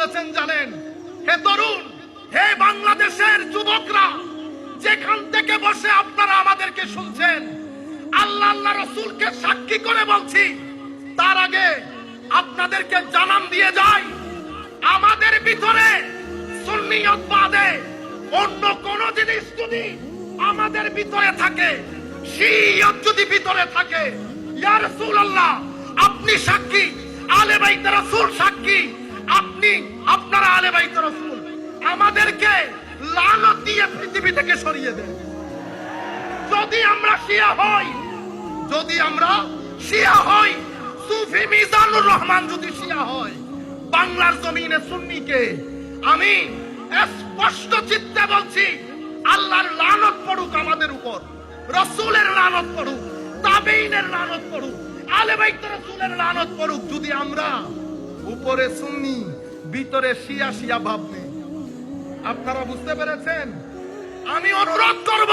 বলেছেন জানেন? হে তরুণ, হে বাংলাদেশের যুবকরা, যেখান থেকে বসে আপনারা আমাদেরকে শুনছেন, আল্লাহ আল্লাহ রসুলকে সাক্ষী করে বলছি, তার আগে আপনাদেরকে জানান দিয়ে যাই, আমাদের ভিতরে সুন্নিয়ত বাদে অন্য কোন জিনিস যদি আমাদের ভিতরে থাকে, শিয়ত যদি ভিতরে থাকে, ইয়া রাসূলুল্লাহ আপনি সাক্ষী, আলে বাইত রাসূল সাক্ষী, আপনারা আলে বাইত রাসূল, আমাদেরকে লানত দিয়ে পৃথিবী থেকে সরিয়ে দেন। যদি আমরা শিয়া হই, সুফি মিজানুর রহমান যদি শিয়া হয়, বাংলার জমিনে সুন্নিকে আমি স্পষ্ট চিত্তে বলছি, আল্লাহর লানত পড়ুক আমাদের উপর, রাসূলের লানত পড়ুক, তাবেঈনের লানত পড়ুক, আলে বাইত রাসূলের লানত পড়ুক, যদি আমরা উপরে সুন্নি ভিতরে শিয়া শিয়া ভাবনি। আপনারা বুঝতে পেরেছেন? আমি অনুরোধ করব,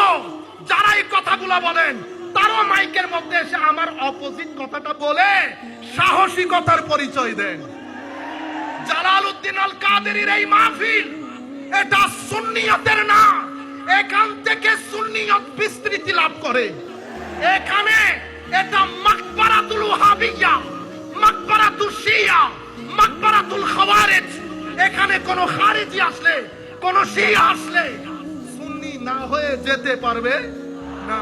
যারা এই কথাগুলো বলেন, তারা মাইকের মধ্যে এসে আমার অপোজিট কথাটা বলে সাহসিকতার পরিচয় দেন। জালালউদ্দিন আল কাদেরীর এই মাহফিল, এটা সুন্নিয়তের না, এখান থেকে সুন্নিয়ত বিস্তৃতি লাভ করে। এখানে এটা মাকবারাতুল ওয়াহাবিয়া, মাকবারাতুল শিয়া, মাকবারাতুল খাওয়ারিজ। এখানে কোন খারিজি আসলে, কোন শিয়া আসলে সুন্নি না হয়ে যেতে পারবে না।